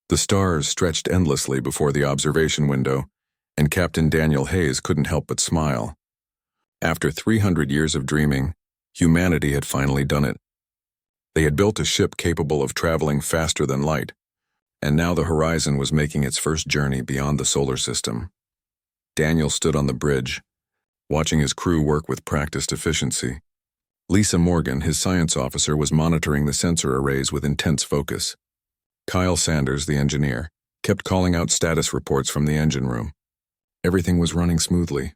The stars stretched endlessly before the observation window, and Captain Daniel Hayes couldn't help but smile. After 300 years of dreaming, humanity had finally done it. They had built a ship capable of traveling faster than light, and now the Horizon was making its first journey beyond the solar system. Daniel stood on the bridge, watching his crew work with practiced efficiency. Lisa Morgan, his science officer, was monitoring the sensor arrays with intense focus. Kyle Sanders, the engineer, kept calling out status reports from the engine room. Everything was running smoothly.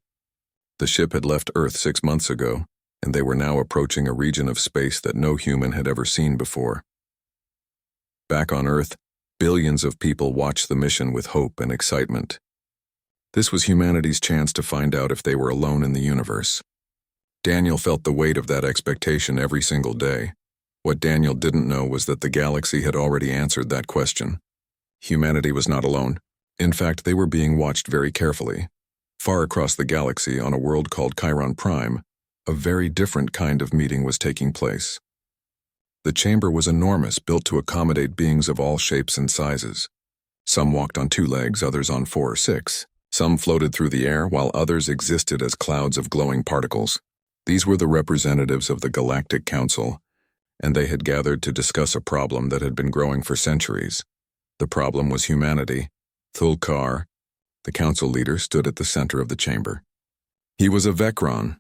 The ship had left Earth 6 months ago, and they were now approaching a region of space that no human had ever seen before. Back on Earth, billions of people watched the mission with hope and excitement. This was humanity's chance to find out if they were alone in the universe. Daniel felt the weight of that expectation every single day. What Daniel didn't know was that the galaxy had already answered that question. Humanity was not alone. In fact, they were being watched very carefully. Far across the galaxy, on a world called Chiron Prime, a very different kind of meeting was taking place. The chamber was enormous, built to accommodate beings of all shapes and sizes. Some walked on 2 legs, others on 4 or 6. Some floated through the air, while others existed as clouds of glowing particles. These were the representatives of the Galactic Council, and they had gathered to discuss a problem that had been growing for centuries. The problem was humanity. Thulkar, the council leader, stood at the center of the chamber. He was a Vecron,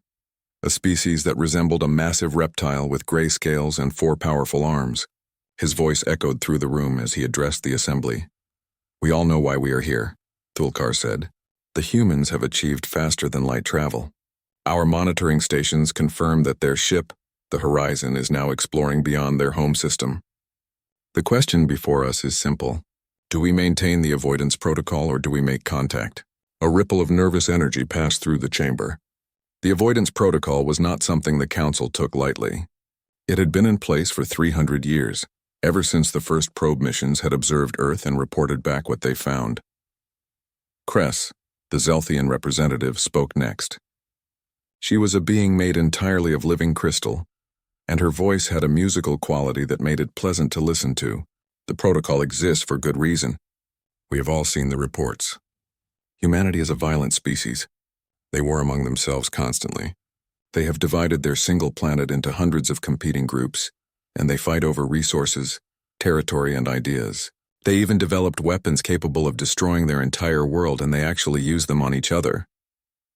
a species that resembled a massive reptile with gray scales and 4 powerful arms. His voice echoed through the room as he addressed the assembly. "We all know why we are here," Thulkar said. "The humans have achieved faster-than-light travel. Our monitoring stations confirm that their ship, the Horizon, is now exploring beyond their home system. The question before us is simple. Do we maintain the avoidance protocol or do we make contact?" A ripple of nervous energy passed through the chamber. The avoidance protocol was not something the council took lightly. It had been in place for 300 years, ever since the first probe missions had observed Earth and reported back what they found. Cress, the Zelthian representative, spoke next. She was a being made entirely of living crystal, and her voice had a musical quality that made it pleasant to listen to. "The protocol exists for good reason. We have all seen the reports. Humanity is a violent species. They war among themselves constantly. They have divided their single planet into hundreds of competing groups, and they fight over resources, territory, and ideas. They even developed weapons capable of destroying their entire world, and they actually use them on each other."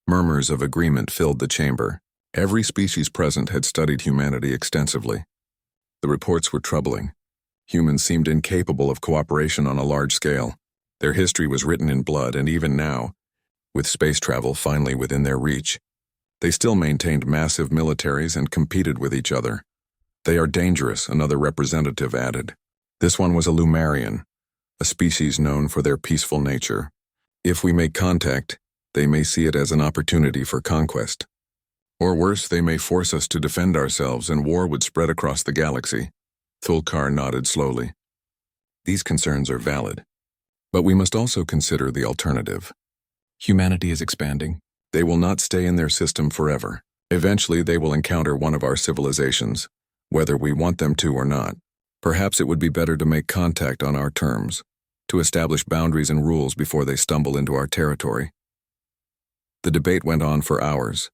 Murmurs of agreement filled the chamber. Every species present had studied humanity extensively. The reports were troubling. Humans seemed incapable of cooperation on a large scale. Their history was written in blood, and even now, with space travel finally within their reach, they still maintained massive militaries and competed with each other. "They are dangerous," another representative added. This one was a Lumarian, a species known for their peaceful nature. "If we make contact, they may see it as an opportunity for conquest. Or worse, they may force us to defend ourselves and war would spread across the galaxy." Thulkar nodded slowly. "These concerns are valid, but we must also consider the alternative. Humanity is expanding. They will not stay in their system forever. Eventually, they will encounter one of our civilizations, whether we want them to or not. Perhaps it would be better to make contact on our terms, to establish boundaries and rules before they stumble into our territory." The debate went on for hours.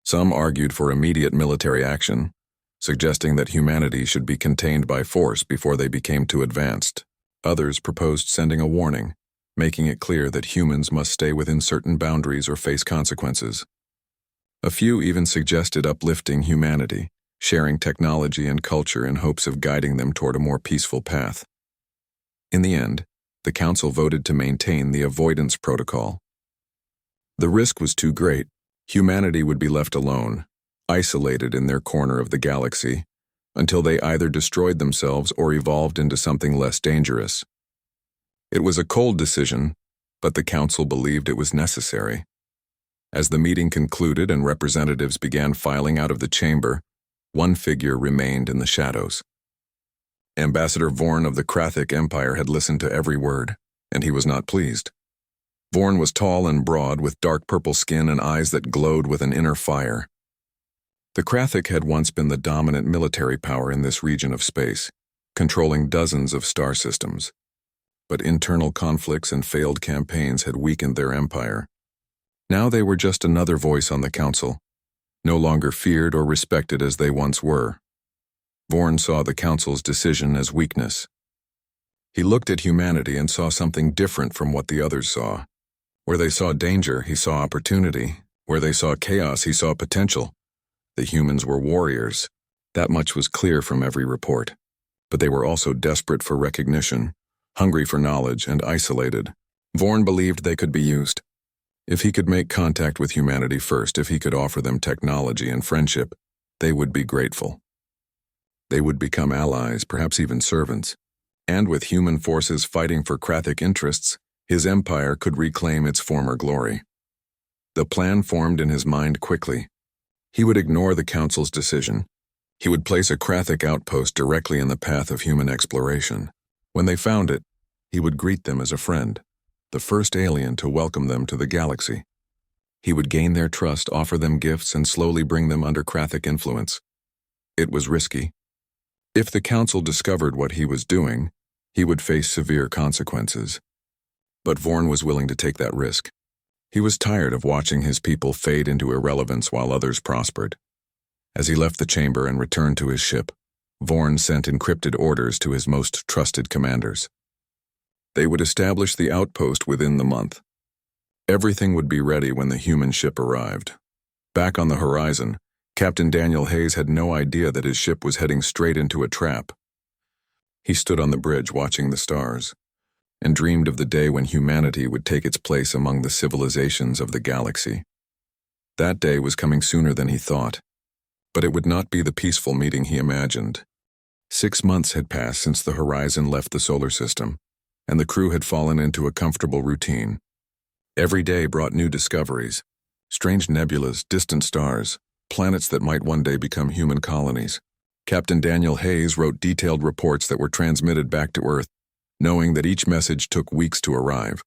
Some argued for immediate military action, suggesting that humanity should be contained by force before they became too advanced. Others proposed sending a warning, making it clear that humans must stay within certain boundaries or face consequences. A few even suggested uplifting humanity, sharing technology and culture in hopes of guiding them toward a more peaceful path. In the end, the council voted to maintain the avoidance protocol. The risk was too great. Humanity would be left alone, isolated in their corner of the galaxy, until they either destroyed themselves or evolved into something less dangerous. It was a cold decision, but the council believed it was necessary. As the meeting concluded and representatives began filing out of the chamber, one figure remained in the shadows. Ambassador Vorn of the Krathic Empire had listened to every word, and he was not pleased. Vorn was tall and broad, with dark purple skin and eyes that glowed with an inner fire. The Krathic had once been the dominant military power in this region of space, controlling dozens of star systems. but internal conflicts and failed campaigns had weakened their empire. Now they were just another voice on the council, no longer feared or respected as they once were. Vorn saw the council's decision as weakness. He looked at humanity and saw something different from what the others saw. Where they saw danger, he saw opportunity. Where they saw chaos, he saw potential. The humans were warriors. That much was clear from every report. But they were also desperate for recognition, hungry for knowledge, and isolated. Vorn believed they could be used. If he could make contact with humanity first, if he could offer them technology and friendship, they would be grateful. They would become allies, perhaps even servants. And with human forces fighting for Krathic interests, his empire could reclaim its former glory. The plan formed in his mind quickly. He would ignore the council's decision. He would place a Krathic outpost directly in the path of human exploration. When they found it, he would greet them as a friend, the first alien to welcome them to the galaxy. He would gain their trust, offer them gifts, and slowly bring them under Krathic influence. It was risky. If the council discovered what he was doing, he would face severe consequences. But Vorn was willing to take that risk. He was tired of watching his people fade into irrelevance while others prospered. As he left the chamber and returned to his ship, Vorn sent encrypted orders to his most trusted commanders. They would establish the outpost within the month. Everything would be ready when the human ship arrived. Back on the horizon, Captain Daniel Hayes had no idea that his ship was heading straight into a trap. He stood on the bridge watching the stars, and dreamed of the day when humanity would take its place among the civilizations of the galaxy. That day was coming sooner than he thought, but it would not be the peaceful meeting he imagined. 6 months had passed since the horizon left the solar system, and the crew had fallen into a comfortable routine. Every day brought new discoveries, strange nebulas, distant stars, planets that might one day become human colonies. Captain Daniel Hayes wrote detailed reports that were transmitted back to Earth, knowing that each message took weeks to arrive.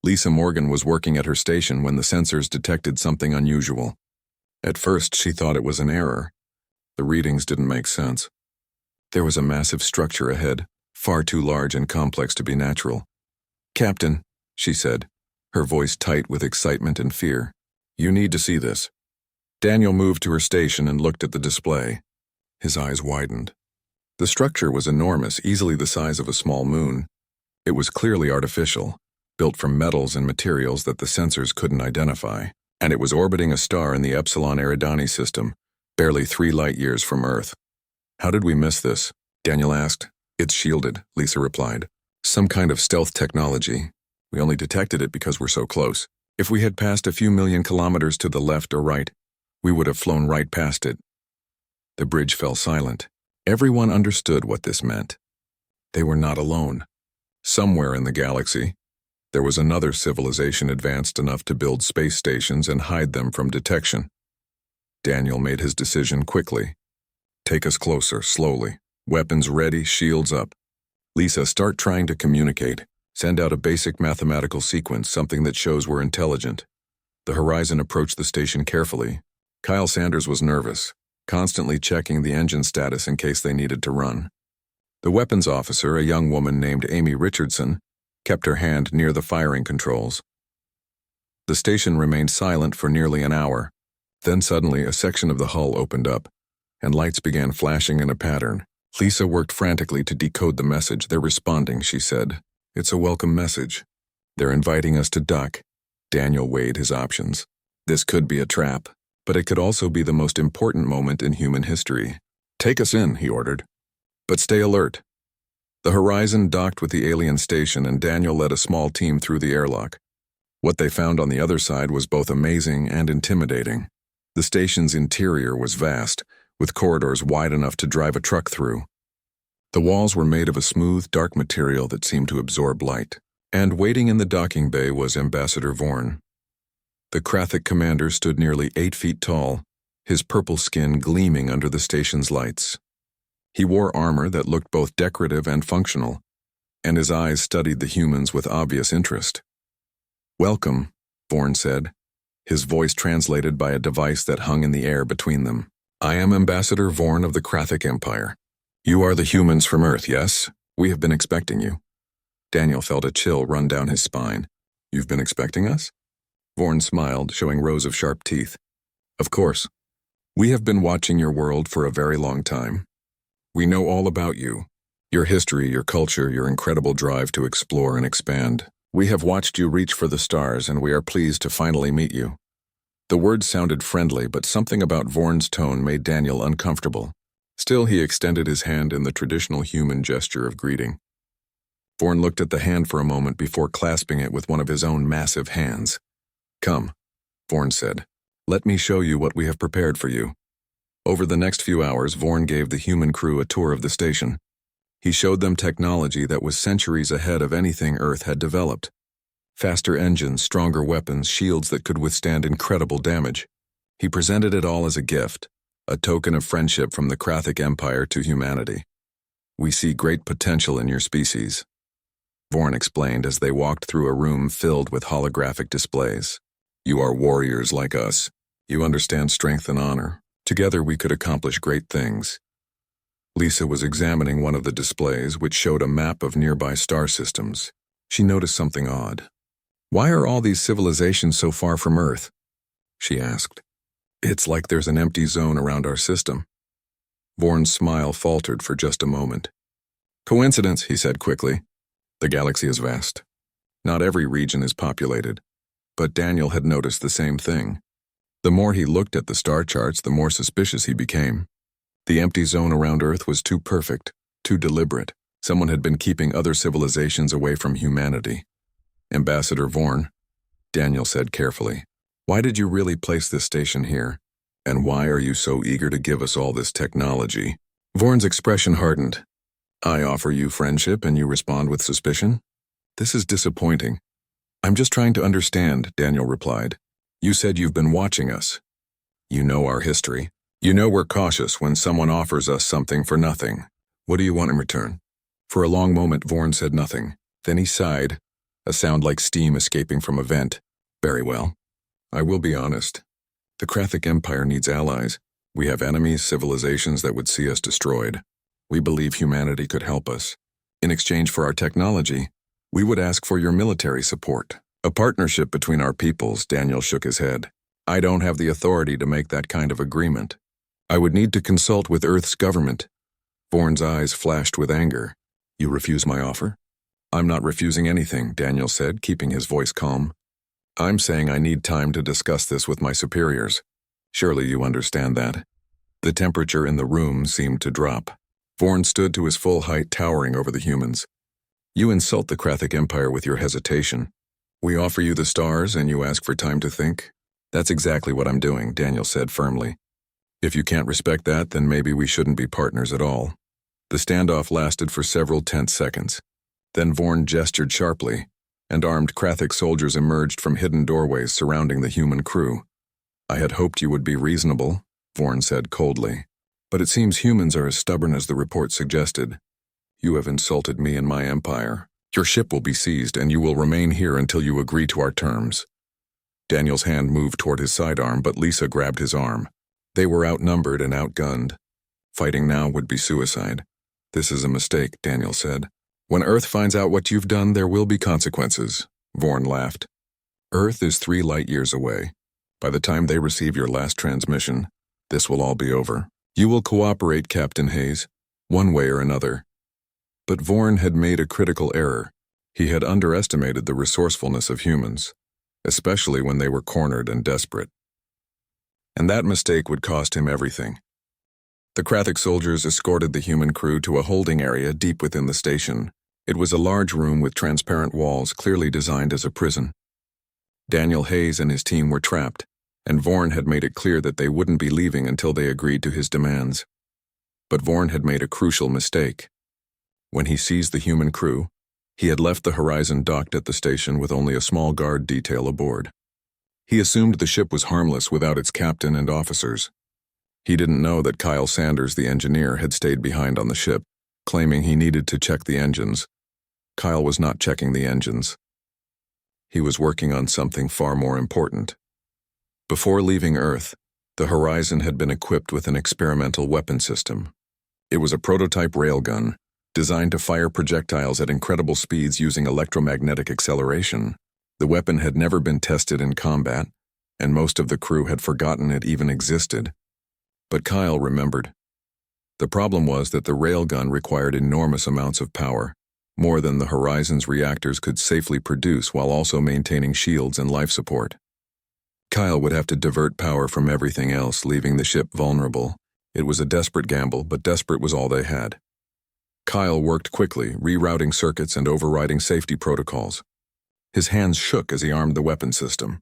Lisa Morgan was working at her station when the sensors detected something unusual. At first, she thought it was an error. The readings didn't make sense. There was a massive structure ahead, far too large and complex to be natural. "Captain," she said, her voice tight with excitement and fear, "you need to see this." Daniel moved to her station and looked at the display. His eyes widened. The structure was enormous, easily the size of a small moon. It was clearly artificial, built from metals and materials that the sensors couldn't identify, and it was orbiting a star in the Epsilon Eridani system, barely 3 light-years from Earth. "How did we miss this?" Daniel asked. "It's shielded," Lisa replied. "Some kind of stealth technology. We only detected it because we're so close. If we had passed a few million kilometers to the left or right, we would have flown right past it." The bridge fell silent. Everyone understood what this meant. They were not alone. Somewhere in the galaxy, there was another civilization advanced enough to build space stations and hide them from detection. Daniel made his decision quickly. "Take us closer, slowly. Weapons ready, shields up. Lisa, start trying to communicate. Send out a basic mathematical sequence, something that shows we're intelligent." The horizon approached the station carefully. Kyle Sanders was nervous, constantly checking the engine status in case they needed to run. The weapons officer, a young woman named Amy Richardson, kept her hand near the firing controls. The station remained silent for nearly an hour. Then suddenly a section of the hull opened up, and lights began flashing in a pattern. Lisa worked frantically to decode the message. "They're responding," she said. "It's a welcome message. They're inviting us to dock." Daniel weighed his options. This could be a trap, but it could also be the most important moment in human history. "Take us in," he ordered. "But stay alert." The horizon docked with the alien station, and Daniel led a small team through the airlock. What they found on the other side was both amazing and intimidating. The station's interior was vast, with corridors wide enough to drive a truck through. The walls were made of a smooth, dark material that seemed to absorb light. And waiting in the docking bay was Ambassador Vorn. The Krathic commander stood nearly 8 feet tall, his purple skin gleaming under the station's lights. He wore armor that looked both decorative and functional, and his eyes studied the humans with obvious interest. "Welcome," Vorn said, his voice translated by a device that hung in the air between them. "I am Ambassador Vorn of the Krathic Empire. You are the humans from Earth, yes? We have been expecting you." Daniel felt a chill run down his spine. You've been expecting us? Vorn smiled, showing rows of sharp teeth. Of course. We have been watching your world for a very long time. We know all about you. Your history, your culture, your incredible drive to explore and expand. We have watched you reach for the stars, and we are pleased to finally meet you. The words sounded friendly, but something about Vorn's tone made Daniel uncomfortable. Still, he extended his hand in the traditional human gesture of greeting. Vorn looked at the hand for a moment before clasping it with one of his own massive hands. Come, Vorn said. Let me show you what we have prepared for you. Over the next few hours, Vorn gave the human crew a tour of the station. He showed them technology that was centuries ahead of anything Earth had developed. Faster engines, stronger weapons, shields that could withstand incredible damage. He presented it all as a gift, a token of friendship from the Krathic Empire to humanity. We see great potential in your species, Vorn explained as they walked through a room filled with holographic displays. You are warriors like us. You understand strength and honor. Together we could accomplish great things. Lisa was examining one of the displays, which showed a map of nearby star systems. She noticed something odd. Why are all these civilizations so far from Earth? She asked. It's like there's an empty zone around our system. Vorn's smile faltered for just a moment. Coincidence, he said quickly. The galaxy is vast. Not every region is populated. But Daniel had noticed the same thing. The more he looked at the star charts, the more suspicious he became. The empty zone around Earth was too perfect, too deliberate. Someone had been keeping other civilizations away from humanity. Ambassador Vorn, Daniel said carefully, why did you really place this station here? And why are you so eager to give us all this technology? Vorn's expression hardened. I offer you friendship and you respond with suspicion? This is disappointing. I'm just trying to understand, Daniel replied. You said you've been watching us. You know our history. You know we're cautious when someone offers us something for nothing. What do you want in return? For a long moment, Vorn said nothing. Then he sighed, a sound like steam escaping from a vent. Very well. I will be honest. The Krathic Empire needs allies. We have enemies, civilizations that would see us destroyed. We believe humanity could help us. In exchange for our technology, we would ask for your military support. A partnership between our peoples, Daniel shook his head. I don't have the authority to make that kind of agreement. I would need to consult with Earth's government. Vorn's eyes flashed with anger. You refuse my offer? I'm not refusing anything, Daniel said, keeping his voice calm. I'm saying I need time to discuss this with my superiors. Surely you understand that. The temperature in the room seemed to drop. Vorn stood to his full height, towering over the humans. You insult the Krathic Empire with your hesitation. We offer you the stars and you ask for time to think? That's exactly what I'm doing, Daniel said firmly. If you can't respect that, then maybe we shouldn't be partners at all. The standoff lasted for several tense seconds. Then Vorn gestured sharply, and armed Krathic soldiers emerged from hidden doorways surrounding the human crew. I had hoped you would be reasonable, Vorn said coldly. But it seems humans are as stubborn as the report suggested. You have insulted me and my empire. Your ship will be seized, and you will remain here until you agree to our terms. Daniel's hand moved toward his sidearm, but Lisa grabbed his arm. They were outnumbered and outgunned. Fighting now would be suicide. This is a mistake, Daniel said. When Earth finds out what you've done, there will be consequences. Vorn laughed. Earth is 3 light years away. By the time they receive your last transmission, this will all be over. You will cooperate, Captain Hayes, one way or another. But Vorn had made a critical error. He had underestimated the resourcefulness of humans, especially when they were cornered and desperate. And that mistake would cost him everything. The Krathic soldiers escorted the human crew to a holding area deep within the station. It was a large room with transparent walls clearly designed as a prison. Daniel Hayes and his team were trapped, and Vorn had made it clear that they wouldn't be leaving until they agreed to his demands. But Vorn had made a crucial mistake. When he seized the human crew, he had left the Horizon docked at the station with only a small guard detail aboard. He assumed the ship was harmless without its captain and officers. He didn't know that Kyle Sanders, the engineer, had stayed behind on the ship, claiming he needed to check the engines. Kyle was not checking the engines. He was working on something far more important. Before leaving Earth, the Horizon had been equipped with an experimental weapon system. It was a prototype railgun, Designed to fire projectiles at incredible speeds using electromagnetic acceleration, the weapon had never been tested in combat, and most of the crew had forgotten it even existed. But Kyle remembered. The problem was that the railgun required enormous amounts of power, more than the Horizon's reactors could safely produce while also maintaining shields and life support. Kyle would have to divert power from everything else, leaving the ship vulnerable. It was a desperate gamble, but desperate was all they had. Kyle worked quickly, rerouting circuits and overriding safety protocols. His hands shook as he armed the weapon system.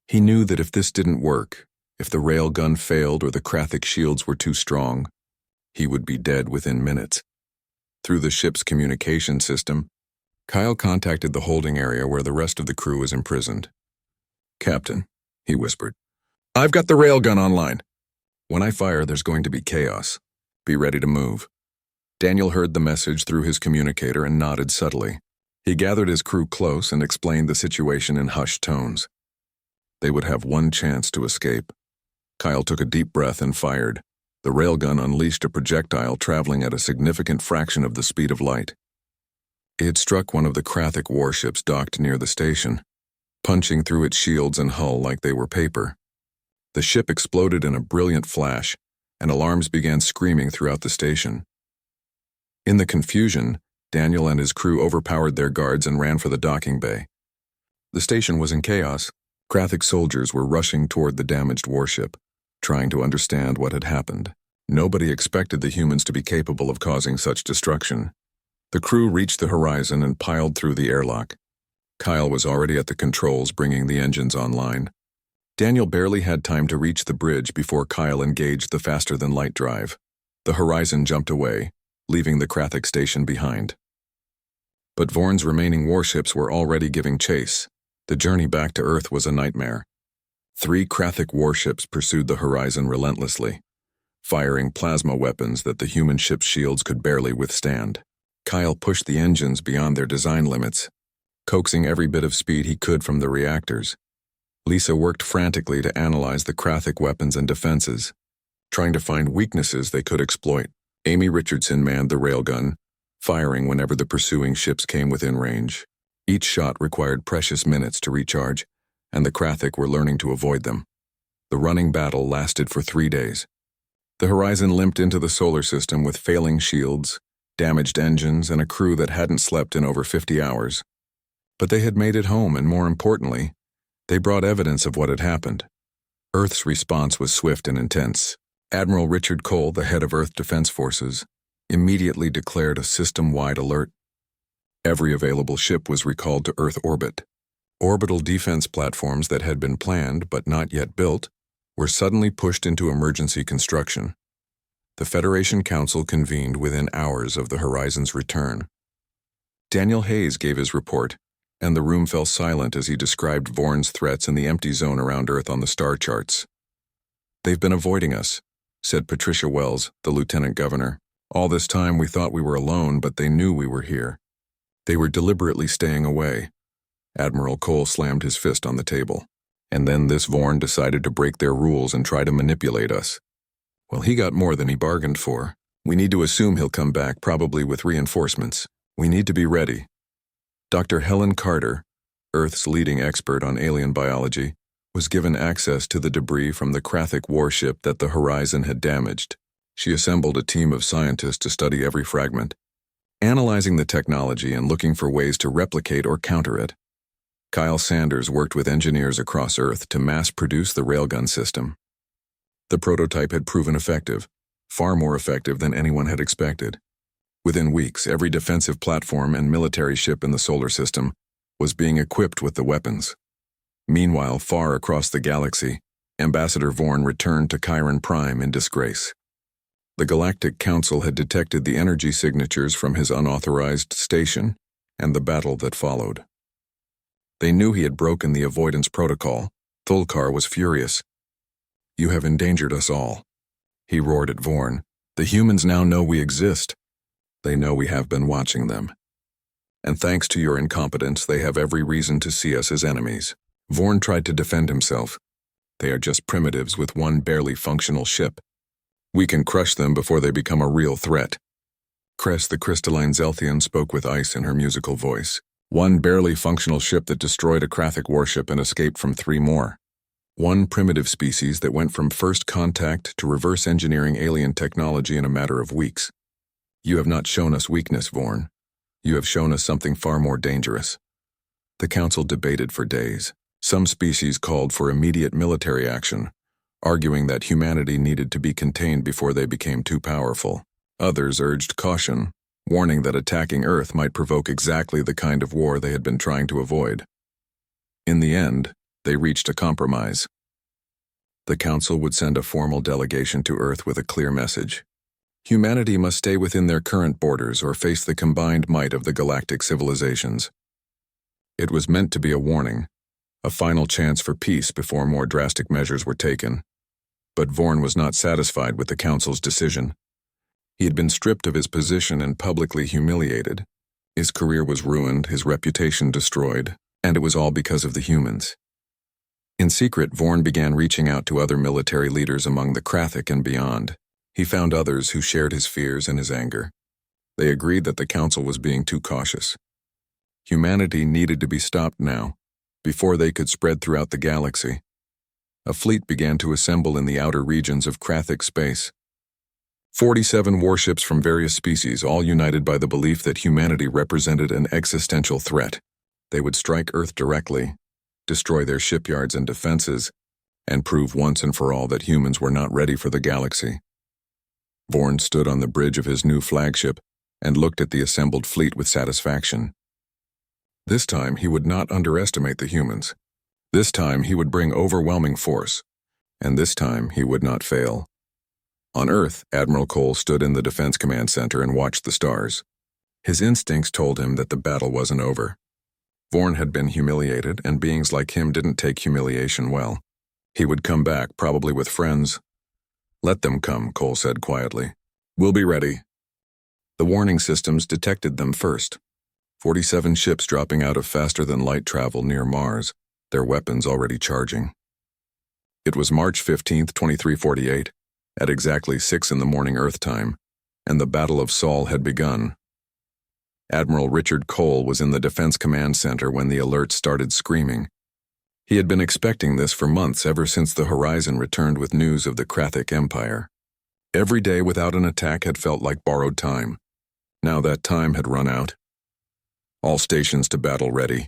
He knew that if this didn't work, if the railgun failed or the Krathic shields were too strong, he would be dead within minutes. Through the ship's communication system, Kyle contacted the holding area where the rest of the crew was imprisoned. "Captain," he whispered, "I've got the railgun online. When I fire, there's going to be chaos. Be ready to move." Daniel heard the message through his communicator and nodded subtly. He gathered his crew close and explained the situation in hushed tones. They would have one chance to escape. Kyle took a deep breath and fired. The railgun unleashed a projectile traveling at a significant fraction of the speed of light. It had struck one of the Krathic warships docked near the station, punching through its shields and hull like they were paper. The ship exploded in a brilliant flash, and alarms began screaming throughout the station. In the confusion, Daniel and his crew overpowered their guards and ran for the docking bay. The station was in chaos. Krathic soldiers were rushing toward the damaged warship, trying to understand what had happened. Nobody expected the humans to be capable of causing such destruction. The crew reached the horizon and piled through the airlock. Kyle was already at the controls, bringing the engines online. Daniel barely had time to reach the bridge before Kyle engaged the faster-than-light drive. The Horizon jumped away, leaving the Krathic station behind. But Vorn's remaining warships were already giving chase. The journey back to Earth was a nightmare. 3 Krathic warships pursued the Horizon relentlessly, firing plasma weapons that the human ship's shields could barely withstand. Kyle pushed the engines beyond their design limits, coaxing every bit of speed he could from the reactors. Lisa worked frantically to analyze the Krathic weapons and defenses, trying to find weaknesses they could exploit. Amy Richardson manned the railgun, firing whenever the pursuing ships came within range. Each shot required precious minutes to recharge, and the Krathic were learning to avoid them. The running battle lasted for 3 days. The Horizon limped into the solar system with failing shields, damaged engines, and a crew that hadn't slept in over 50 hours. But they had made it home, and more importantly, they brought evidence of what had happened. Earth's response was swift and intense. Admiral Richard Cole, the head of Earth Defense Forces, immediately declared a system-wide alert. Every available ship was recalled to Earth orbit. Orbital defense platforms that had been planned but not yet built were suddenly pushed into emergency construction. The Federation Council convened within hours of the Horizon's return. Daniel Hayes gave his report, and the room fell silent as he described Vorn's threats in the empty zone around Earth on the star charts. "They've been avoiding us," said Patricia Wells, the lieutenant governor. "All this time we thought we were alone, but they knew we were here. They were deliberately staying away." Admiral Cole slammed his fist on the table. "And then this Vorn decided to break their rules and try to manipulate us. Well, he got more than he bargained for. We need to assume he'll come back, probably with reinforcements. We need to be ready." Dr. Helen Carter, Earth's leading expert on alien biology, was given access to the debris from the Krathic warship that the Horizon had damaged. She assembled a team of scientists to study every fragment, analyzing the technology and looking for ways to replicate or counter it. Kyle Sanders worked with engineers across Earth to mass-produce the railgun system. The prototype had proven effective, far more effective than anyone had expected. Within weeks, every defensive platform and military ship in the solar system was being equipped with the weapons. Meanwhile, far across the galaxy, Ambassador Vorn returned to Chiron Prime in disgrace. The Galactic Council had detected the energy signatures from his unauthorized station and the battle that followed. They knew he had broken the avoidance protocol. Thulkar was furious. "You have endangered us all," he roared at Vorn. "The humans now know we exist. They know we have been watching them. And thanks to your incompetence, they have every reason to see us as enemies." Vorn tried to defend himself. "They are just primitives with one barely functional ship. We can crush them before they become a real threat." Cress the crystalline Zelthian spoke with ice in her musical voice. One barely functional ship that destroyed a Krathic warship and escaped from 3 more. One primitive species that went from first contact to reverse engineering alien technology in a matter of weeks. You have not shown us weakness, Vorn. You have shown us something far more dangerous. The council debated for days. Some species called for immediate military action, arguing that humanity needed to be contained before they became too powerful. Others urged caution, warning that attacking Earth might provoke exactly the kind of war they had been trying to avoid. In the end, they reached a compromise. The Council would send a formal delegation to Earth with a clear message. Humanity must stay within their current borders or face the combined might of the galactic civilizations. It was meant to be a warning, a final chance for peace before more drastic measures were taken. But Vorn was not satisfied with the Council's decision. He had been stripped of his position and publicly humiliated. His career was ruined, his reputation destroyed, and it was all because of the humans. In secret, Vorn began reaching out to other military leaders among the Krathic and beyond. He found others who shared his fears and his anger. They agreed that the Council was being too cautious. Humanity needed to be stopped now, before they could spread throughout the galaxy. A fleet began to assemble in the outer regions of Krathic space. 47 warships from various species, all united by the belief that humanity represented an existential threat. They would strike Earth directly, destroy their shipyards and defenses, and prove once and for all that humans were not ready for the galaxy. Vorn stood on the bridge of his new flagship and looked at the assembled fleet with satisfaction. This time he would not underestimate the humans. This time he would bring overwhelming force, and this time he would not fail. On Earth, Admiral Cole stood in the Defense Command Center and watched the stars. His instincts told him that the battle wasn't over. Vorn had been humiliated, and beings like him didn't take humiliation well. He would come back, probably with friends. "Let them come," Cole said quietly. "We'll be ready." The warning systems detected them first. 47 ships dropping out of faster-than-light travel near Mars, their weapons already charging. It was March 15th, 2348, at exactly 6 in the morning Earth time, and the Battle of Sol had begun. Admiral Richard Cole was in the Defense Command Center when the alert started screaming. He had been expecting this for months, ever since the horizon returned with news of the Krathic Empire. Every day without an attack had felt like borrowed time. Now that time had run out. "All stations to battle ready,"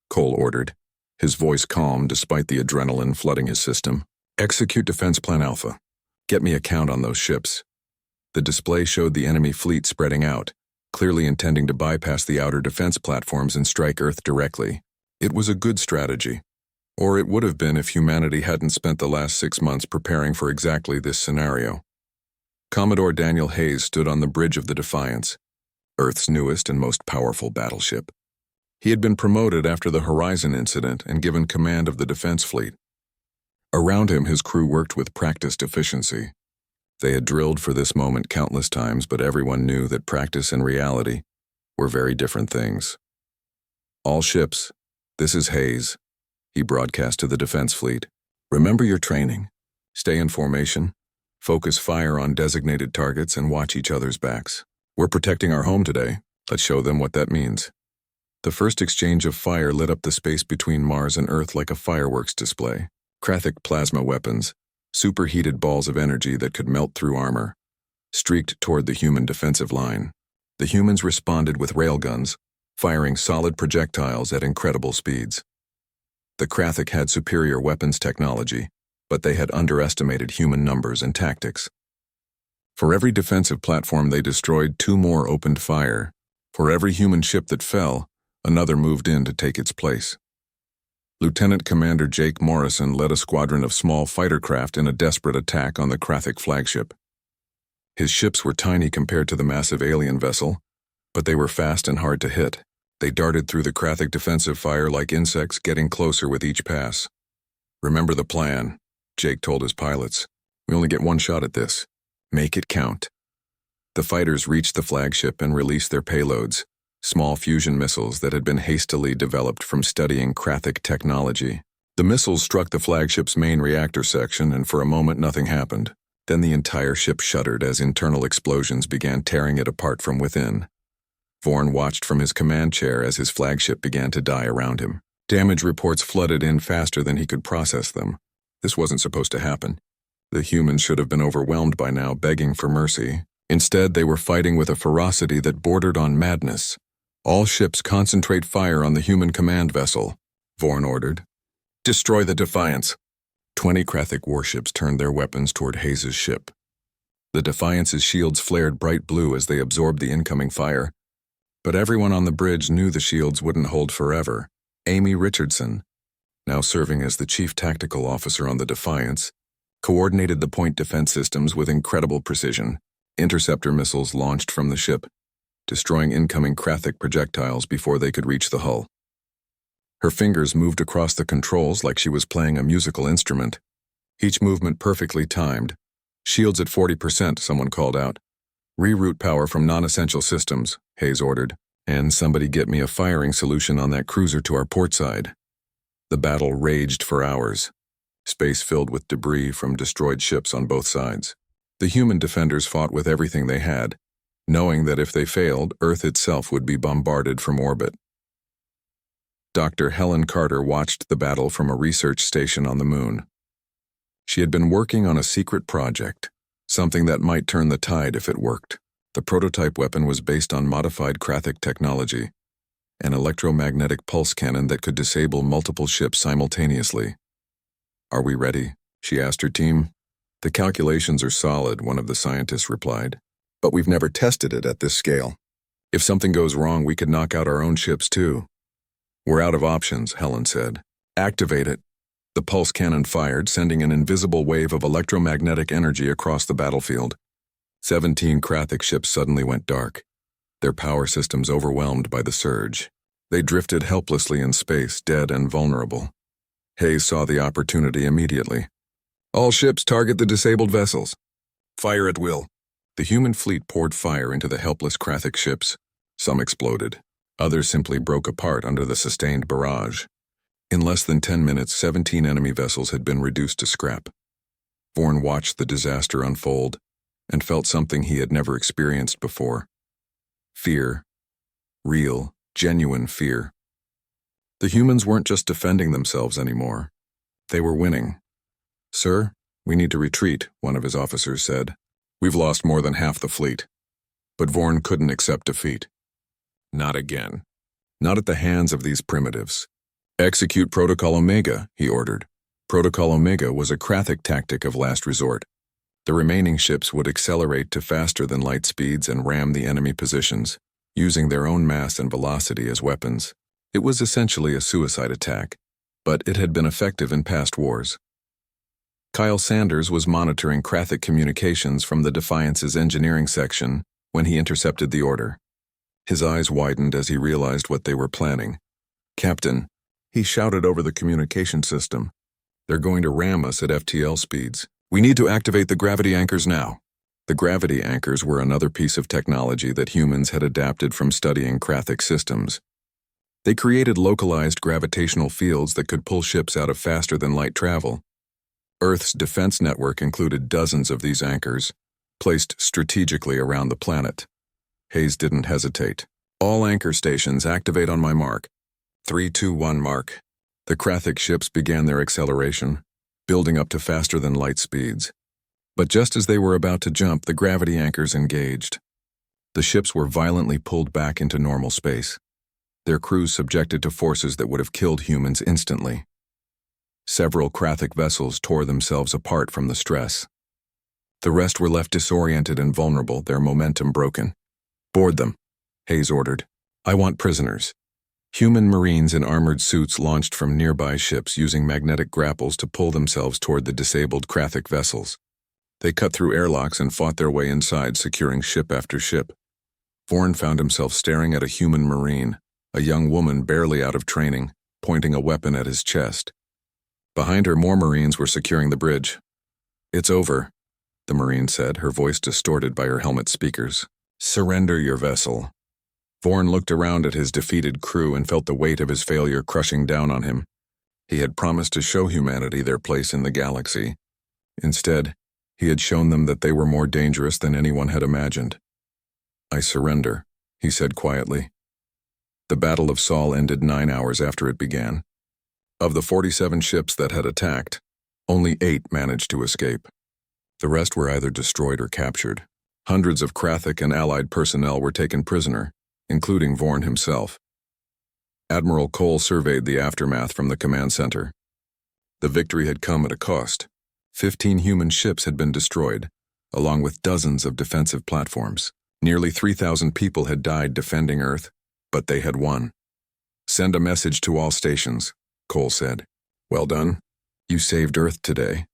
Cole ordered, his voice calm despite the adrenaline flooding his system. "Execute Defense Plan Alpha. Get me a count on those ships." The display showed the enemy fleet spreading out, clearly intending to bypass the outer defense platforms and strike Earth directly. It was a good strategy, or it would have been if humanity hadn't spent the last 6 months preparing for exactly this scenario. Commodore Daniel Hayes stood on the bridge of the Defiance, Earth's newest and most powerful battleship. He had been promoted after the Horizon incident and given command of the defense fleet. Around him, his crew worked with practiced efficiency. They had drilled for this moment countless times, but everyone knew that practice and reality were very different things. "All ships, this is Hayes," he broadcast to the defense fleet. "Remember your training. Stay in formation, focus fire on designated targets, and watch each other's backs. We're protecting our home today. Let's show them what that means." The first exchange of fire lit up the space between Mars and Earth like a fireworks display. Krathic plasma weapons, superheated balls of energy that could melt through armor, streaked toward the human defensive line. The humans responded with railguns, firing solid projectiles at incredible speeds. The Krathic had superior weapons technology, but they had underestimated human numbers and tactics. For every defensive platform they destroyed, 2 more opened fire. For every human ship that fell, another moved in to take its place. Lieutenant Commander Jake Morrison led a squadron of small fighter craft in a desperate attack on the Krathic flagship. His ships were tiny compared to the massive alien vessel, but they were fast and hard to hit. They darted through the Krathic defensive fire like insects, getting closer with each pass. "Remember the plan," Jake told his pilots. "We only get one shot at this. Make it count." The fighters reached the flagship and released their payloads, small fusion missiles that had been hastily developed from studying Krathic technology. The missiles struck the flagship's main reactor section, and for a moment nothing happened. Then the entire ship shuddered as internal explosions began tearing it apart from within. Vorn watched from his command chair as his flagship began to die around him. Damage reports flooded in faster than he could process them. This wasn't supposed to happen. The humans should have been overwhelmed by now, begging for mercy. Instead, they were fighting with a ferocity that bordered on madness. All ships concentrate fire on the human command vessel, Vorn ordered. Destroy the Defiance. 20 Krathic warships turned their weapons toward Hayes' ship. The Defiance's shields flared bright blue as they absorbed the incoming fire. But everyone on the bridge knew the shields wouldn't hold forever. Amy Richardson, now serving as the chief tactical officer on the Defiance, coordinated the point defense systems with incredible precision. Interceptor missiles launched from the ship, destroying incoming Krathic projectiles before they could reach the hull. Her fingers moved across the controls like she was playing a musical instrument, each movement perfectly timed. Shields at 40%, someone called out. Reroute power from non-essential systems, Hayes ordered, and somebody get me a firing solution on that cruiser to our port side. The battle raged for hours, space filled with debris from destroyed ships on both sides. The human defenders fought with everything they had, knowing that if they failed, Earth itself would be bombarded from orbit. Dr. Helen Carter watched the battle from a research station on the moon. She had been working on a secret project, something that might turn the tide if it worked. The prototype weapon was based on modified Krathic technology, an electromagnetic pulse cannon that could disable multiple ships simultaneously. "Are we ready?" she asked her team. "The calculations are solid," one of the scientists replied, "but we've never tested it at this scale. If something goes wrong, we could knock out our own ships too." "We're out of options," Helen said. "Activate it." The pulse cannon fired, sending an invisible wave of electromagnetic energy across the battlefield. 17 Krathic ships suddenly went dark, their power systems overwhelmed by the surge. They drifted helplessly in space, dead and vulnerable. Hayes saw the opportunity immediately. "All ships target the disabled vessels. Fire at will." The human fleet poured fire into the helpless Krathic ships. Some exploded. Others simply broke apart under the sustained barrage. In less than 10 minutes, 17 enemy vessels had been reduced to scrap. Vorn watched the disaster unfold and felt something he had never experienced before. Fear. Real, genuine fear. The humans weren't just defending themselves anymore. They were winning. "Sir, we need to retreat," one of his officers said. "We've lost more than half the fleet." But Vorn couldn't accept defeat. Not again. Not at the hands of these primitives. "Execute Protocol Omega," he ordered. Protocol Omega was a Krathic tactic of last resort. The remaining ships would accelerate to faster-than-light speeds and ram the enemy positions, using their own mass and velocity as weapons. It was essentially a suicide attack, but it had been effective in past wars. Kyle Sanders was monitoring Krathic communications from the Defiance's engineering section when he intercepted the order. His eyes widened as he realized what they were planning. "Captain," he shouted over the communication system, "they're going to ram us at FTL speeds. We need to activate the gravity anchors now." The gravity anchors were another piece of technology that humans had adapted from studying Krathic systems. They created localized gravitational fields that could pull ships out of faster-than-light travel. Earth's defense network included dozens of these anchors, placed strategically around the planet. Hayes didn't hesitate. "All anchor stations activate on my mark." 3, 2, 1 mark. The Krathic ships began their acceleration, building up to faster-than-light speeds. But just as they were about to jump, the gravity anchors engaged. The ships were violently pulled back into normal space, their crews subjected to forces that would have killed humans instantly. Several Krathic vessels tore themselves apart from the stress. The rest were left disoriented and vulnerable, their momentum broken. "Board them," Hayes ordered. "I want prisoners." Human Marines in armored suits launched from nearby ships using magnetic grapples to pull themselves toward the disabled Krathic vessels. They cut through airlocks and fought their way inside, securing ship after ship. Vorn found himself staring at a human Marine, a young woman barely out of training, pointing a weapon at his chest. Behind her, more Marines were securing the bridge. "It's over," the Marine said, her voice distorted by her helmet speakers. "Surrender your vessel." Vorn looked around at his defeated crew and felt the weight of his failure crushing down on him. He had promised to show humanity their place in the galaxy. Instead, He had shown them that they were more dangerous than anyone had imagined. "I surrender," he said quietly. The Battle of Sol ended 9 hours after it began. Of the 47 ships that had attacked, only 8 managed to escape. The rest were either destroyed or captured. Hundreds of Krathic and allied personnel were taken prisoner, including Vorn himself. Admiral Cole surveyed the aftermath from the command center. The victory had come at a cost. 15 human ships had been destroyed, along with dozens of defensive platforms. Nearly 3,000 people had died defending Earth, but they had won. "Send a message to all stations," Cole said. "Well done. You saved Earth today."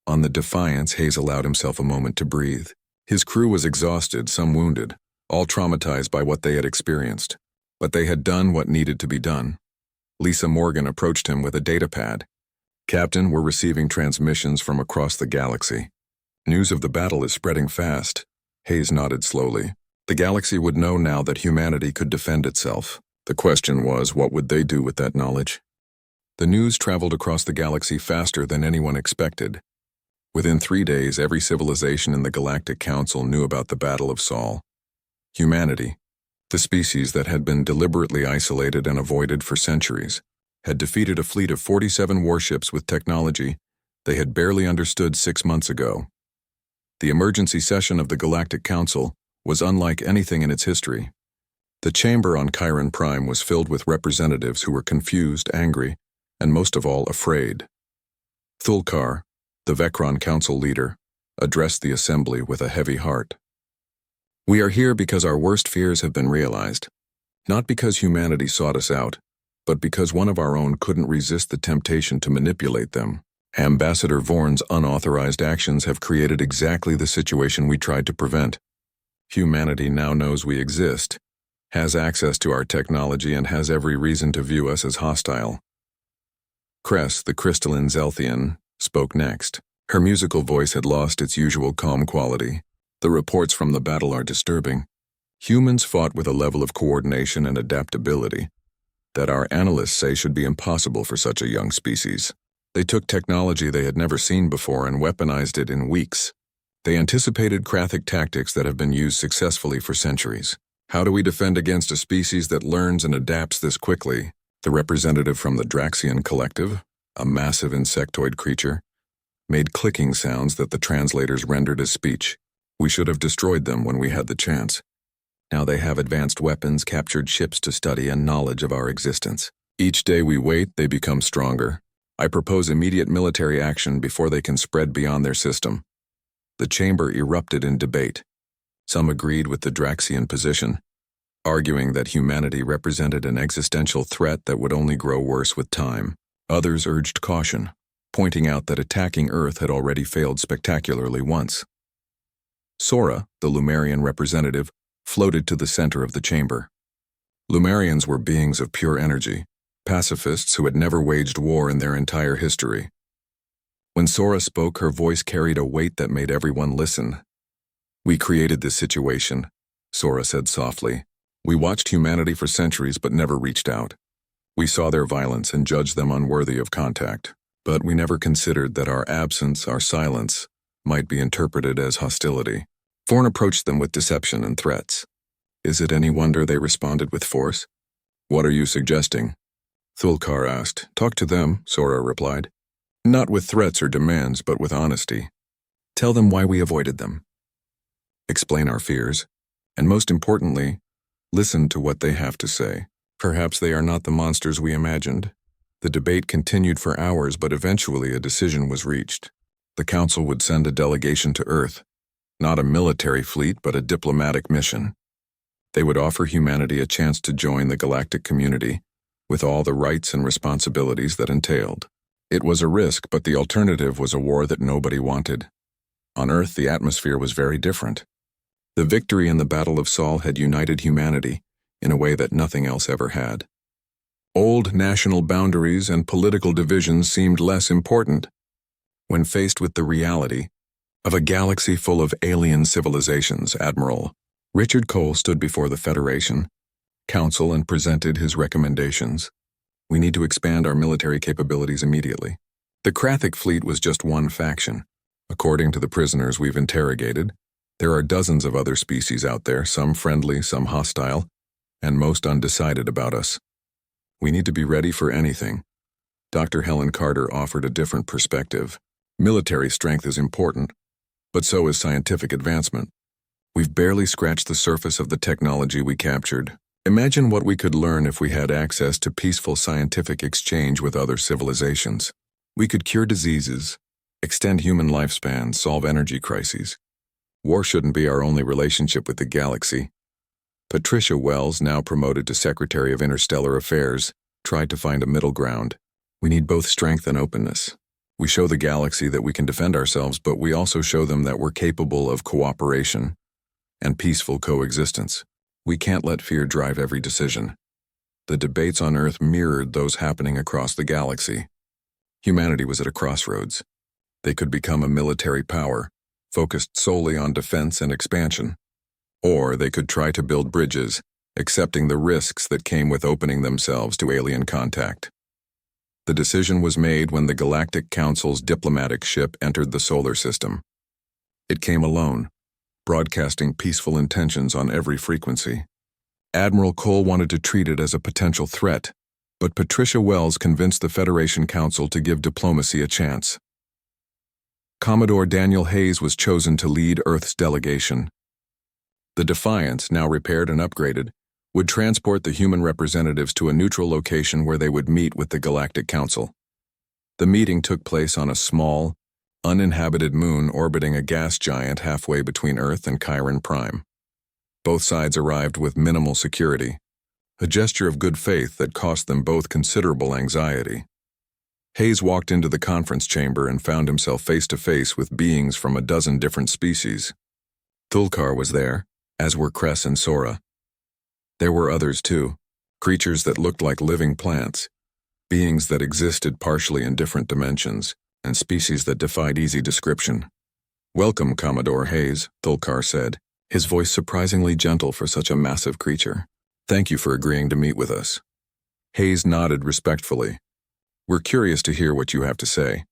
On the Defiance, Hayes allowed himself a moment to breathe. His crew was exhausted, some wounded, all traumatized by what they had experienced. But they had done what needed to be done. Lisa Morgan approached him with a datapad. "Captain, we're receiving transmissions from across the galaxy. News of the battle is spreading fast." Hayes nodded slowly. The galaxy would know now that humanity could defend itself. The question was, what would they do with that knowledge? The news traveled across the galaxy faster than anyone expected. Within 3 days, every civilization in the Galactic Council knew about the Battle of Sol. Humanity, the species that had been deliberately isolated and avoided for centuries, had defeated a fleet of 47 warships with technology they had barely understood 6 months ago. The emergency session of the Galactic Council was unlike anything in its history. The chamber on Chiron Prime was filled with representatives who were confused, angry, and most of all afraid. Thulkar, the Vecron Council leader, addressed the assembly with a heavy heart. "We are here because our worst fears have been realized. Not because humanity sought us out, but because one of our own couldn't resist the temptation to manipulate them. Ambassador Vorn's unauthorized actions have created exactly the situation we tried to prevent. Humanity now knows we exist, has access to our technology, and has every reason to view us as hostile." Cress, the crystalline Zelthian, spoke next. Her musical voice had lost its usual calm quality. "The reports from the battle are disturbing. Humans fought with a level of coordination and adaptability that our analysts say should be impossible for such a young species. They took technology they had never seen before and weaponized it in weeks. They anticipated Krathic tactics that have been used successfully for centuries. How do we defend against a species that learns and adapts this quickly?" The representative from the Draxian Collective, a massive insectoid creature, made clicking sounds that the translators rendered as speech. "We should have destroyed them when we had the chance. Now they have advanced weapons, captured ships to study, and knowledge of our existence. Each day we wait, they become stronger. I propose immediate military action before they can spread beyond their system." The chamber erupted in debate. Some agreed with the Draxian position, arguing that humanity represented an existential threat that would only grow worse with time. Others urged caution, pointing out that attacking Earth had already failed spectacularly once. Sora, the Lumerian representative, floated to the center of the chamber. Lumerians were beings of pure energy, pacifists who had never waged war in their entire history. When Sora spoke, her voice carried a weight that made everyone listen. "We created this situation," Sora said softly. "We watched humanity for centuries but never reached out. We saw their violence and judged them unworthy of contact. But we never considered that our absence, our silence, might be interpreted as hostility." Vorn approached them with deception and threats. Is it any wonder they responded with force? "What are you suggesting?" Thulkar asked. "Talk to them," Sora replied. "Not with threats or demands, but with honesty. Tell them why we avoided them. Explain our fears, and most importantly, listen to what they have to say. Perhaps they are not the monsters we imagined." The debate continued for hours, but eventually a decision was reached. The Council would send a delegation to Earth, not a military fleet, but a diplomatic mission. They would offer humanity a chance to join the galactic community, with all the rights and responsibilities that entailed. It was a risk, but the alternative was a war that nobody wanted. On Earth, the atmosphere was very different. The victory in the Battle of Sol had united humanity in a way that nothing else ever had. Old national boundaries and political divisions seemed less important. When faced with the reality of a galaxy full of alien civilizations, Admiral Richard Cole stood before the Federation Council and presented his recommendations. "We need to expand our military capabilities immediately." The Krathic fleet was just one faction. According to the prisoners we've interrogated, there are dozens of other species out there, some friendly, some hostile, and most undecided about us. We need to be ready for anything. Dr. Helen Carter offered a different perspective. Military strength is important, but so is scientific advancement. We've barely scratched the surface of the technology we captured. Imagine what we could learn if we had access to peaceful scientific exchange with other civilizations. We could cure diseases, extend human lifespans, solve energy crises. War shouldn't be our only relationship with the galaxy. Patricia Wells, now promoted to Secretary of Interstellar Affairs, tried to find a middle ground. We need both strength and openness. We show the galaxy that we can defend ourselves, but we also show them that we're capable of cooperation and peaceful coexistence. We can't let fear drive every decision. The debates on Earth mirrored those happening across the galaxy. Humanity was at a crossroads. They could become a military power, focused solely on defense and expansion. Or they could try to build bridges, accepting the risks that came with opening themselves to alien contact. The decision was made when the Galactic Council's diplomatic ship entered the solar system. It came alone, broadcasting peaceful intentions on every frequency. Admiral Cole wanted to treat it as a potential threat, but Patricia Wells convinced the Federation Council to give diplomacy a chance. Commodore Daniel Hayes was chosen to lead Earth's delegation. The Defiance, now repaired and upgraded, would transport the human representatives to a neutral location where they would meet with the Galactic Council. The meeting took place on a small, uninhabited moon orbiting a gas giant halfway between Earth and Chiron Prime. Both sides arrived with minimal security, a gesture of good faith that cost them both considerable anxiety. Hayes walked into the conference chamber and found himself face to face with beings from a dozen different species. Thulkar was there, as were Cress and Sora. There were others too, creatures that looked like living plants, beings that existed partially in different dimensions, and species that defied easy description. "Welcome, Commodore Hayes," Thulkar said, his voice surprisingly gentle for such a massive creature. "Thank you for agreeing to meet with us." Hayes nodded respectfully. "We're curious to hear what you have to say."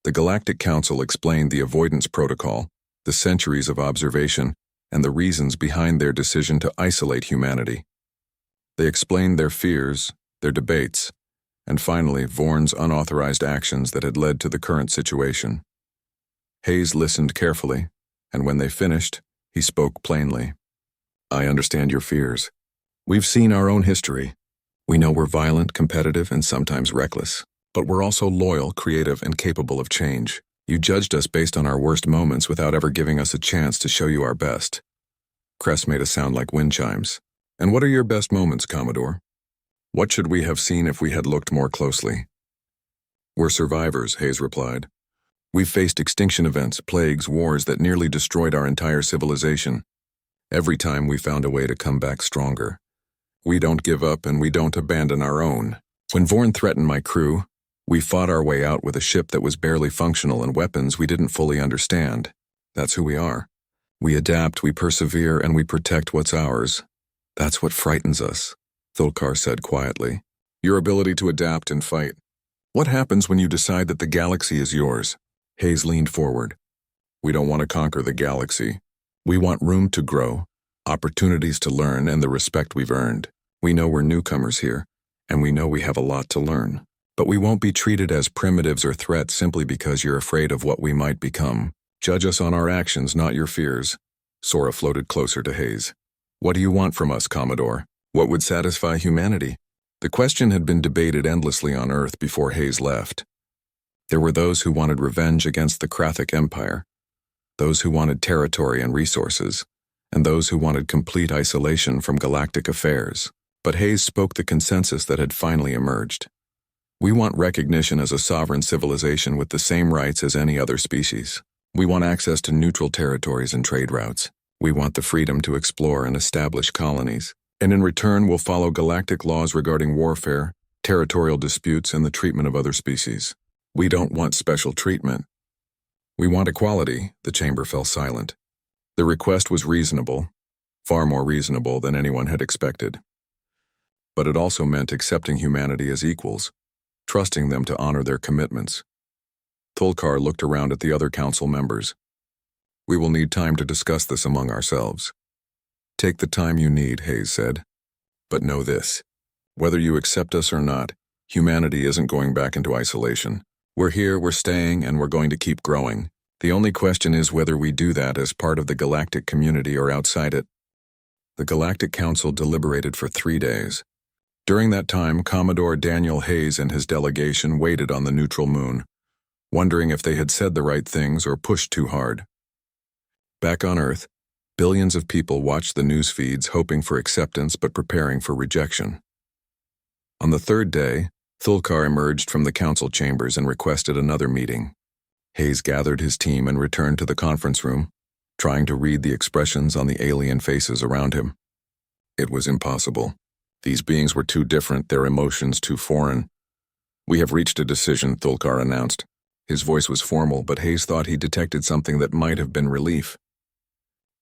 The Galactic Council explained the avoidance protocol, the centuries of observation, and the reasons behind their decision to isolate humanity. They explained their fears, their debates, and finally Vorn's unauthorized actions that had led to the current situation. Hayes listened carefully, and when they finished, he spoke plainly. "I understand your fears. We've seen our own history. We know we're violent, competitive, and sometimes reckless, but we're also loyal, creative, and capable of change. You judged us based on our worst moments without ever giving us a chance to show you our best." Cress made a sound like wind chimes. "And what are your best moments, Commodore? What should we have seen if we had looked more closely?" "We're survivors," Hayes replied. "We've faced extinction events, plagues, wars that nearly destroyed our entire civilization. Every time we found a way to come back stronger. We don't give up and we don't abandon our own. When Vorn threatened my crew, we fought our way out with a ship that was barely functional and weapons we didn't fully understand. That's who we are. We adapt, we persevere, and we protect what's ours. That's what frightens us," Thulkar said quietly. "Your ability to adapt and fight. What happens when you decide that the galaxy is yours?" Hayes leaned forward. "We don't want to conquer the galaxy. We want room to grow, opportunities to learn, and the respect we've earned. We know we're newcomers here, and we know we have a lot to learn. But we won't be treated as primitives or threats simply because you're afraid of what we might become. Judge us on our actions, not your fears." Sora floated closer to Hayes. "What do you want from us, Commodore? What would satisfy humanity?" The question had been debated endlessly on Earth before Hayes left. There were those who wanted revenge against the Krathic Empire, those who wanted territory and resources, and those who wanted complete isolation from galactic affairs. But Hayes spoke the consensus that had finally emerged. "We want recognition as a sovereign civilization with the same rights as any other species. We want access to neutral territories and trade routes. We want the freedom to explore and establish colonies. And in return, we'll follow galactic laws regarding warfare, territorial disputes, and the treatment of other species. We don't want special treatment. We want equality." The chamber fell silent. The request was reasonable, far more reasonable than anyone had expected. But it also meant accepting humanity as equals, trusting them to honor their commitments. Thulkar looked around at the other council members. We will need time to discuss this among ourselves. Take the time you need, Hayes said. But know this. Whether you accept us or not, humanity isn't going back into isolation. We're here, we're staying, and we're going to keep growing. The only question is whether we do that as part of the galactic community or outside it. The Galactic Council deliberated for 3 days. During that time, Commodore Daniel Hayes and his delegation waited on the neutral moon, wondering if they had said the right things or pushed too hard. Back on Earth, billions of people watched the news feeds hoping for acceptance but preparing for rejection. On the 3rd day, Thulkar emerged from the council chambers and requested another meeting. Hayes gathered his team and returned to the conference room, trying to read the expressions on the alien faces around him. It was impossible. These beings were too different, their emotions too foreign. We have reached a decision, Thulkar announced. His voice was formal, but Hayes thought he detected something that might have been relief.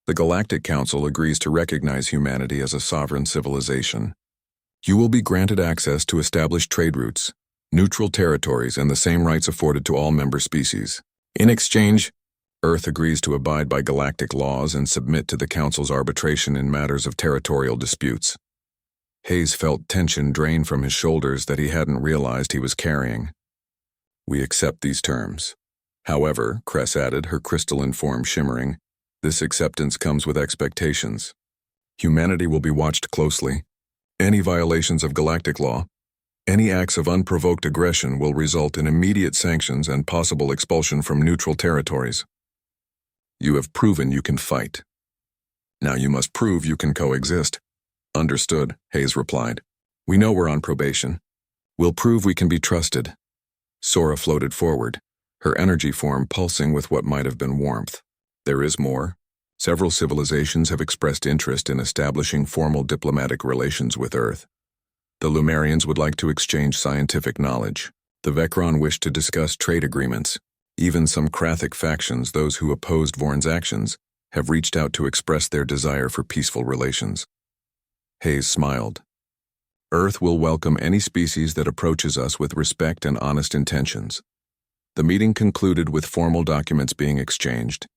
The Galactic Council agrees to recognize humanity as a sovereign civilization. You will be granted access to established trade routes, neutral territories, and the same rights afforded to all member species. In exchange, Earth agrees to abide by galactic laws and submit to the Council's arbitration in matters of territorial disputes. Hayes felt tension drain from his shoulders that he hadn't realized he was carrying. We accept these terms. However, Cress added, her crystalline form shimmering, this acceptance comes with expectations. Humanity will be watched closely. Any violations of galactic law, any acts of unprovoked aggression will result in immediate sanctions and possible expulsion from neutral territories. You have proven you can fight. Now you must prove you can coexist. Understood, Hayes replied. We know we're on probation. We'll prove we can be trusted. Sora floated forward, her energy form pulsing with what might have been warmth. There is more. Several civilizations have expressed interest in establishing formal diplomatic relations with Earth. The Lumerians would like to exchange scientific knowledge. The Vecron wish to discuss trade agreements. Even some Krathic factions, those who opposed Vorn's actions, have reached out to express their desire for peaceful relations. Hayes smiled. Earth will welcome any species that approaches us with respect and honest intentions. The meeting concluded with formal documents being exchanged.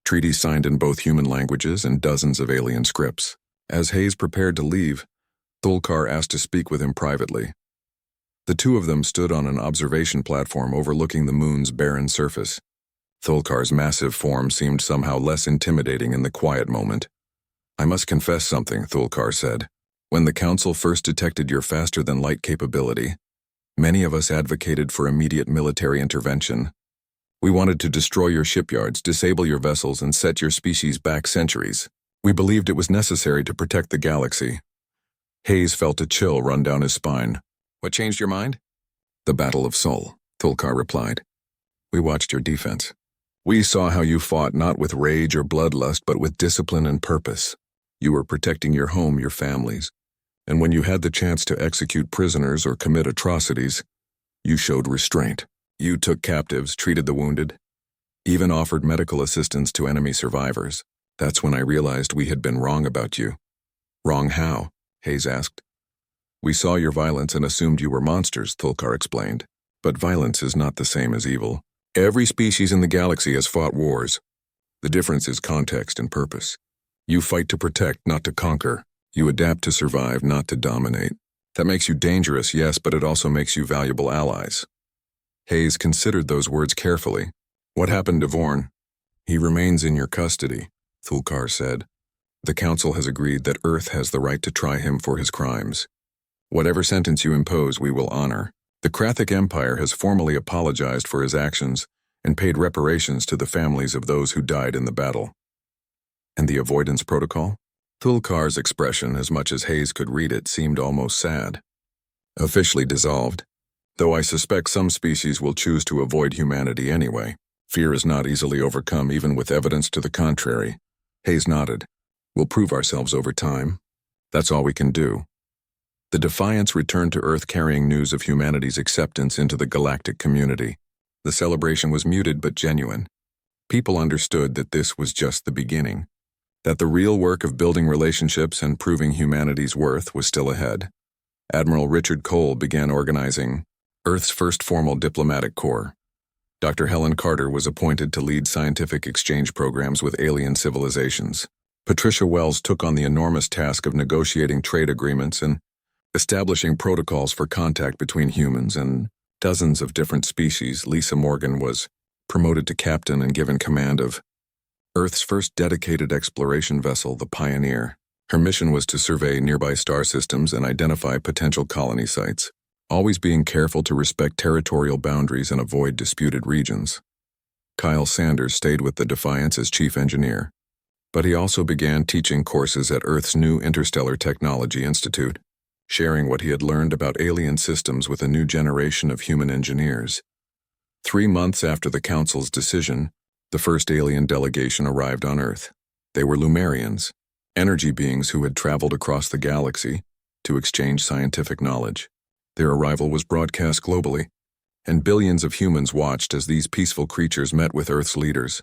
Treaties signed in both human languages and dozens of alien scripts. As Hayes prepared to leave, Thulkar asked to speak with him privately. The two of them stood on an observation platform overlooking the moon's barren surface. Thulkar's massive form seemed somehow less intimidating in the quiet moment. I must confess something, Thulkar said. When the Council first detected your faster-than-light capability, many of us advocated for immediate military intervention. We wanted to destroy your shipyards, disable your vessels, and set your species back centuries. We believed it was necessary to protect the galaxy. Hayes felt a chill run down his spine. What changed your mind? The Battle of Sol, Thulkar replied. We watched your defense. We saw how you fought not with rage or bloodlust, but with discipline and purpose. You were protecting your home, your families. And when you had the chance to execute prisoners or commit atrocities, you showed restraint. You took captives, treated the wounded, even offered medical assistance to enemy survivors. That's when I realized we had been wrong about you. Wrong how? Hayes asked. We saw your violence and assumed you were monsters, Thulkar explained. But violence is not the same as evil. Every species in the galaxy has fought wars. The difference is context and purpose. You fight to protect, not to conquer. You adapt to survive, not to dominate. That makes you dangerous, yes, but it also makes you valuable allies. Hayes considered those words carefully. What happened to Vorn? He remains in your custody, Thulkar said. The Council has agreed that Earth has the right to try him for his crimes. Whatever sentence you impose, we will honor. The Krathic Empire has formally apologized for his actions and paid reparations to the families of those who died in the battle. And the avoidance protocol? Thulkar's expression, as much as Hayes could read it, seemed almost sad. Officially dissolved. Though I suspect some species will choose to avoid humanity anyway. Fear is not easily overcome, even with evidence to the contrary. Hayes nodded. We'll prove ourselves over time. That's all we can do. The Defiance returned to Earth carrying news of humanity's acceptance into the galactic community. The celebration was muted but genuine. People understood that this was just the beginning, that the real work of building relationships and proving humanity's worth was still ahead. Admiral Richard Cole began organizing Earth's first formal diplomatic corps. Dr. Helen Carter was appointed to lead scientific exchange programs with alien civilizations. Patricia Wells took on the enormous task of negotiating trade agreements and establishing protocols for contact between humans and dozens of different species. Lisa Morgan was promoted to captain and given command of Earth's first dedicated exploration vessel, the Pioneer. Her mission was to survey nearby star systems and identify potential colony sites, always being careful to respect territorial boundaries and avoid disputed regions. Kyle Sanders stayed with the Defiance as chief engineer, but he also began teaching courses at Earth's new Interstellar Technology Institute, sharing what he had learned about alien systems with a new generation of human engineers. 3 months after the Council's decision, the first alien delegation arrived on Earth. They were Lumerians, energy beings who had traveled across the galaxy to exchange scientific knowledge. Their arrival was broadcast globally, and billions of humans watched as these peaceful creatures met with Earth's leaders.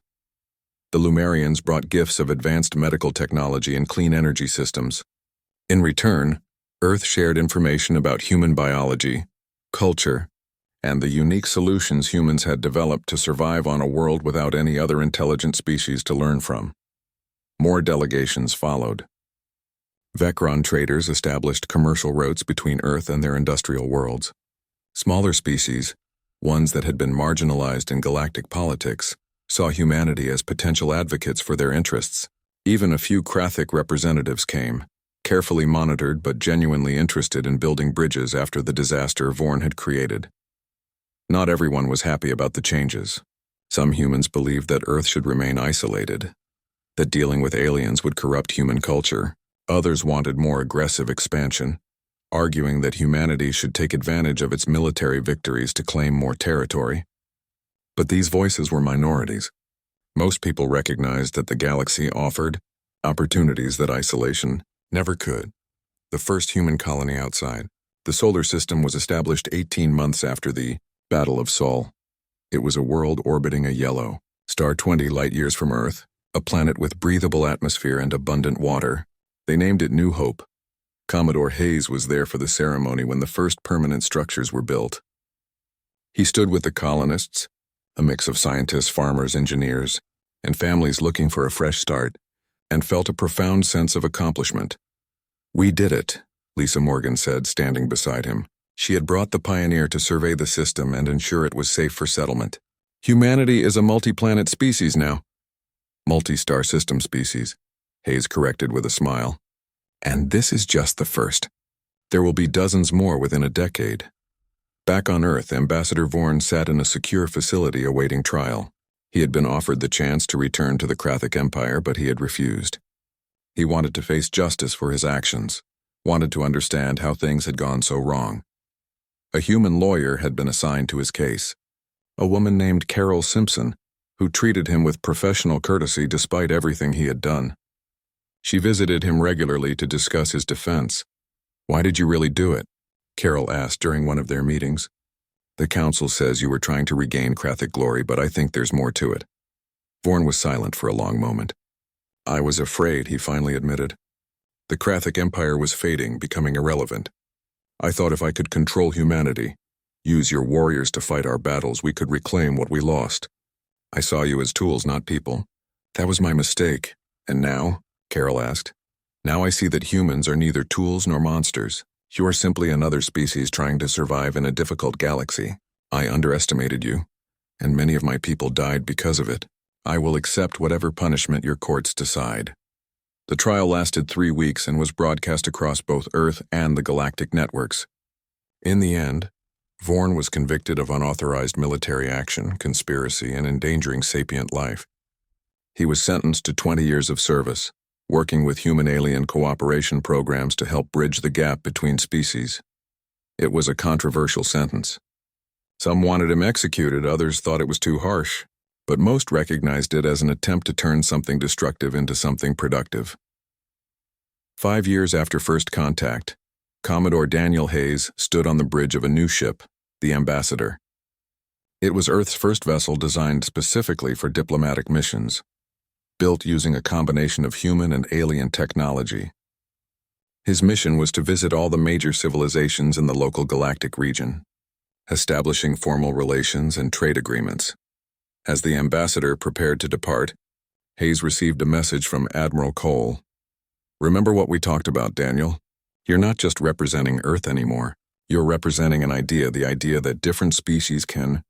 The Lumerians brought gifts of advanced medical technology and clean energy systems. In return, Earth shared information about human biology, culture, and the unique solutions humans had developed to survive on a world without any other intelligent species to learn from. More delegations followed. Vecron traders established commercial routes between Earth and their industrial worlds. Smaller species, ones that had been marginalized in galactic politics, saw humanity as potential advocates for their interests. Even a few Krathic representatives came, carefully monitored but genuinely interested in building bridges after the disaster Vorn had created. Not everyone was happy about the changes. Some humans believed that Earth should remain isolated, that dealing with aliens would corrupt human culture. Others wanted more aggressive expansion, arguing that humanity should take advantage of its military victories to claim more territory. But these voices were minorities. Most people recognized that the galaxy offered opportunities that isolation never could. The first human colony outside the solar system was established 18 months after the Battle of Sol. It was a world orbiting a yellow star 20 light-years from Earth, a planet with breathable atmosphere and abundant water. They named it New Hope. Commodore Hayes was there for the ceremony when the first permanent structures were built. He stood with the colonists, a mix of scientists, farmers, engineers, and families looking for a fresh start, and felt a profound sense of accomplishment. "We did it," Lisa Morgan said, standing beside him. She had brought the Pioneer to survey the system and ensure it was safe for settlement. "Humanity is a multi-planet species now." "Multi-star system species," Hayes corrected with a smile. "And this is just the first. There will be dozens more within a decade." Back on Earth, Ambassador Vorn sat in a secure facility awaiting trial. He had been offered the chance to return to the Krathic Empire, but he had refused. He wanted to face justice for his actions, wanted to understand how things had gone so wrong. A human lawyer had been assigned to his case, a woman named Carol Simpson, who treated him with professional courtesy despite everything he had done. She visited him regularly to discuss his defense. "Why did you really do it?" Carol asked during one of their meetings. "The council says you were trying to regain Krathic glory, but I think there's more to it." Vorn was silent for a long moment. "I was afraid," he finally admitted. "The Krathic Empire was fading, becoming irrelevant. I thought if I could control humanity, use your warriors to fight our battles, we could reclaim what we lost. I saw you as tools, not people. That was my mistake. And now?" Carol asked. "Now I see that humans are neither tools nor monsters. You are simply another species trying to survive in a difficult galaxy. I underestimated you, and many of my people died because of it. I will accept whatever punishment your courts decide." The trial lasted 3 weeks and was broadcast across both Earth and the galactic networks. In the end, Vorn was convicted of unauthorized military action, conspiracy, and endangering sapient life. He was sentenced to 20 years of service, working with human-alien cooperation programs to help bridge the gap between species. It was a controversial sentence. Some wanted him executed, others thought it was too harsh, but most recognized it as an attempt to turn something destructive into something productive. 5 years after first contact, Commodore Daniel Hayes stood on the bridge of a new ship, the Ambassador. It was Earth's first vessel designed specifically for diplomatic missions, built using a combination of human and alien technology. His mission was to visit all the major civilizations in the local galactic region, establishing formal relations and trade agreements. As the ambassador prepared to depart, Hayes received a message from Admiral Cole. "Remember what we talked about, Daniel? You're not just representing Earth anymore. You're representing an idea, the idea that different species can